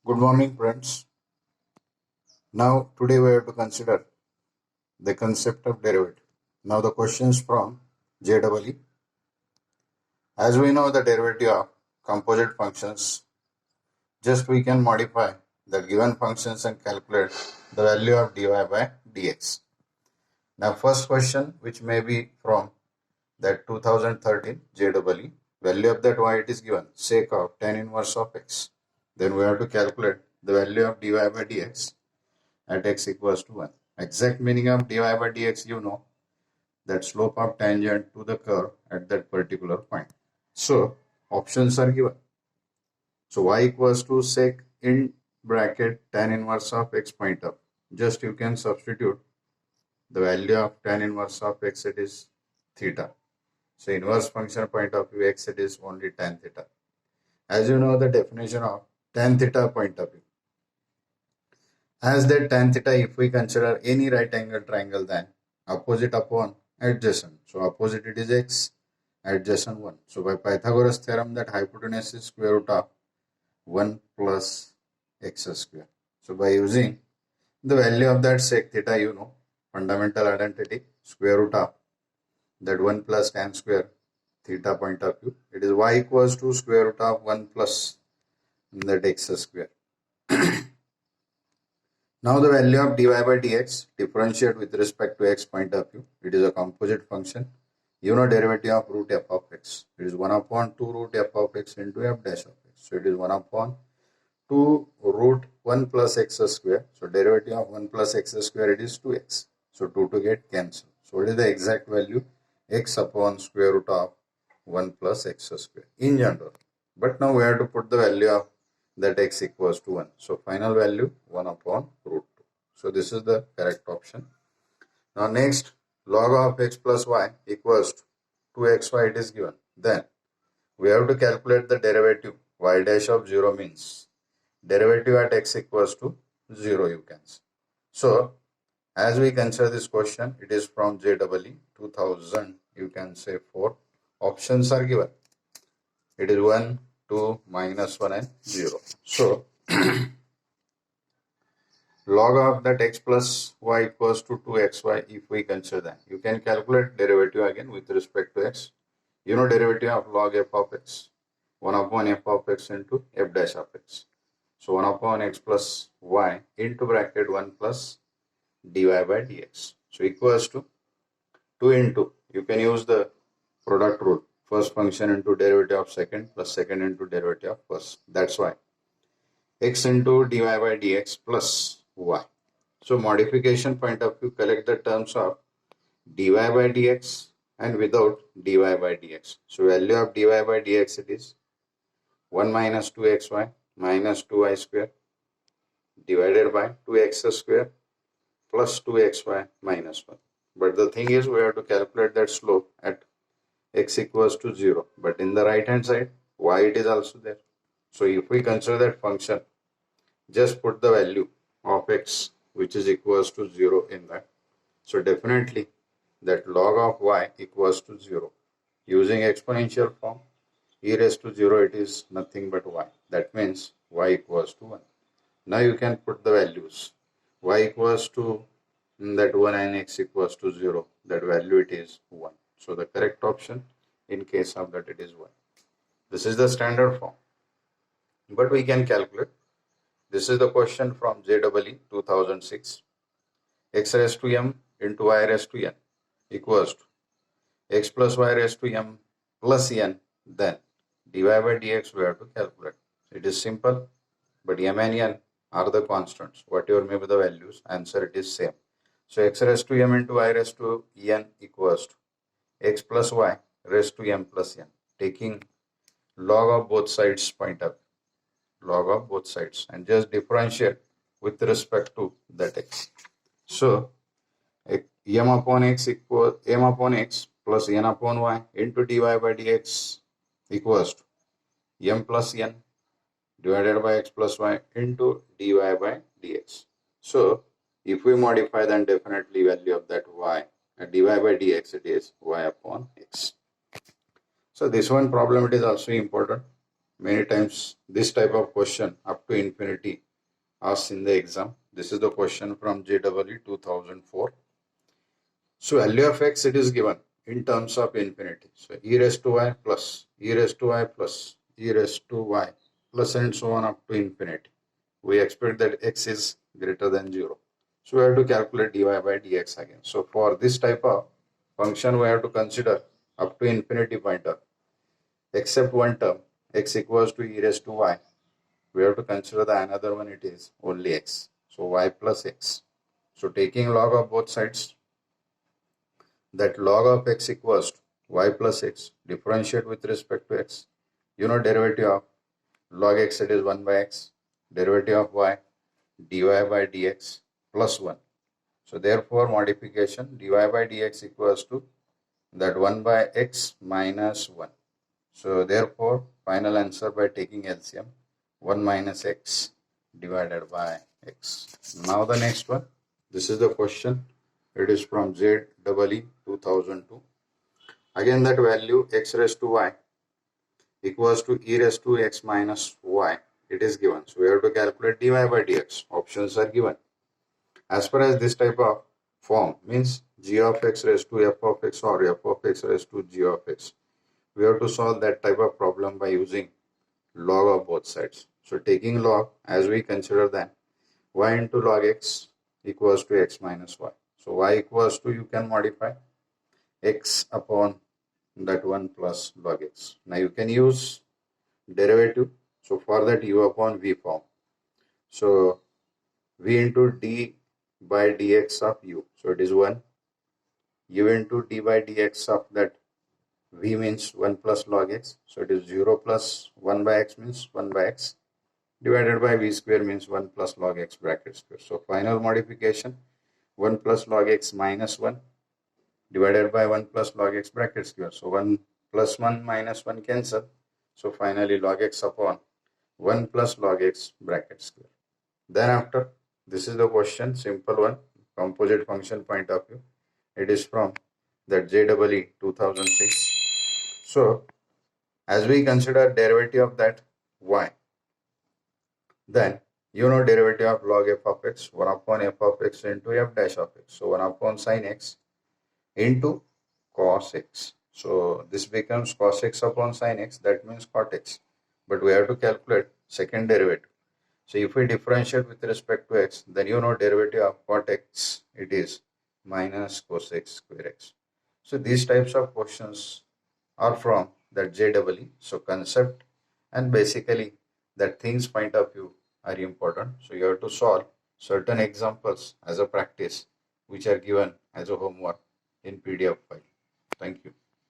Good morning, friends. Now, today we have to consider the concept of derivative. Now, the questions from JEE. As we know the derivative of composite functions, just we can modify the given functions and calculate the value of dy by dx. Now, first question, which may be from that 2013 JEE, value of that y it is given, sec of tan inverse of x. Then we have to calculate the value of dy by dx at x equals to 1. Exact meaning of dy by dx, you know, that slope of tangent to the curve at that particular point. So, options are given. So, y equals to sec in bracket tan inverse of x point up. Just you can substitute the value of tan inverse of x, it is theta. So, inverse function point of view x, it is only tan theta. As you know the definition of tan theta point of view. As that tan theta, if we consider any right angle triangle, then opposite upon adjacent. So opposite it is x, adjacent 1. So by Pythagoras theorem, that hypotenuse is square root of 1 plus x square. So by using the value of that sec theta, you know, fundamental identity, square root of that 1 plus tan square theta point of view, it is y equals to square root of 1 plus that x square. Now the value of dy by dx differentiate with respect to x point of view. It is a composite function. You know derivative of root f of x. It is 1 upon 2 root f of x into f dash of x. So it is 1 upon 2 root 1 plus x square. So derivative of 1 plus x square, it is 2x. So 2 to get cancelled. So what is the exact value? X upon square root of 1 plus x square in general. But now we have to put the value of that x equals to 1. So final value 1 upon root 2. So this is the correct option. Now next, log of x plus y equals to 2xy it is given. Then we have to calculate the derivative. Y dash of 0 means derivative at x equals to 0, you can say. So as we consider this question, it is from JEE 2000, you can say 4. Options are given. It is 1, 2, minus 1 and 0. So, log of that x plus y equals to 2xy if we consider that. You can calculate derivative again with respect to x. You know derivative of log f of x. 1 upon f of x into f dash of x. So, 1 upon x plus y into bracket 1 plus dy by dx. So, equals to 2 into, you can use the product rule. First function into derivative of second plus second into derivative of first. That's why x into dy by dx plus y. So modification point of view, collect the terms of dy by dx and without dy by dx. So value of dy by dx, it is 1 minus 2xy minus 2y square divided by 2x square plus 2xy minus 1. But the thing is, we have to calculate that slope at x equals to 0, but in the right hand side y it is also there. So if we consider that function, just put the value of x which is equals to 0 in that. So definitely that log of y equals to 0. Using exponential form, e raised to 0, it is nothing but y. That means y equals to 1. Now you can put the values. Y equals to that 1 and x equals to 0. That value it is 1. So the correct option in case of that, it is 1. This is the standard form. But we can calculate. This is the question from JEE 2006. X raised to m into y raised to n equals to x plus y raised to m plus n. Then dy by dx we have to calculate. It is simple, but m and n are the constants. Whatever may be the values, answer it is same. So x raised to m into y raised to n equals to x plus y raised to m plus n, taking log of both sides point up, log of both sides, and just differentiate with respect to that x. So m upon x equals m upon x plus n upon y into dy by dx equals to m plus n divided by x plus y into dy by dx. So if we modify, then definitely value of that y dy by dx, it is y upon x. So this one problem, it is also important. many times this type of question up to infinity asked in the exam. This is the question from JEE 2004. So value of x, it is given in terms of infinity. So e raised to y plus e raised to y plus e raised to y plus and so on up to infinity. We expect that x is greater than 0. So we have to calculate dy by dx again. So for this type of function, we have to consider up to infinity pointer. Except one term, x equals to e raised to y, we have to consider the another one, it is only x. So y plus x. So taking log of both sides, that log of x equals to y plus x, differentiate with respect to x. You know derivative of log x, it is 1 by x. Derivative of y, dy by dx plus 1. So therefore modification dy by dx equals to that 1 by x minus 1. So therefore final answer by taking LCM, 1 minus x divided by x. Now the next one, this is the question. It is from JEE 2002. Again that value x raised to y equals to e raised to x minus y. It is given. So we have to calculate dy by dx. Options are given. As far as this type of form means g of x raised to f of x or f of x raised to g of x, we have to solve that type of problem by using log of both sides. So taking log, as we consider that y into log x equals to x minus y. So y equals to, you can modify x upon that 1 plus log x. Now you can use derivative. So for that u upon v form. So v into d by dx of u. So it is 1. U into d by dx of that v means 1 plus log x. So it is 0 plus 1 by x means 1 by x divided by v square means 1 plus log x bracket square. So final modification 1 plus log x minus 1 divided by 1 plus log x bracket square. So 1 plus 1 minus 1 cancel. So finally log x upon 1 plus log x bracket square. Then after, this is the question, simple one, composite function point of view. It is from that JEE 2006. So as we consider derivative of that y, then you know derivative of log f of x, 1 upon f of x into f dash of x. So 1 upon sin x into cos x. So this becomes cos x upon sin x, that means cot x. But we have to calculate second derivative. So if we differentiate with respect to x, then you know derivative of cot x, it is minus cos x square x. So these types of questions are from that JEE. So concept and basically that things point of view are important. So you have to solve certain examples as a practice which are given as a homework in PDF file. Thank you.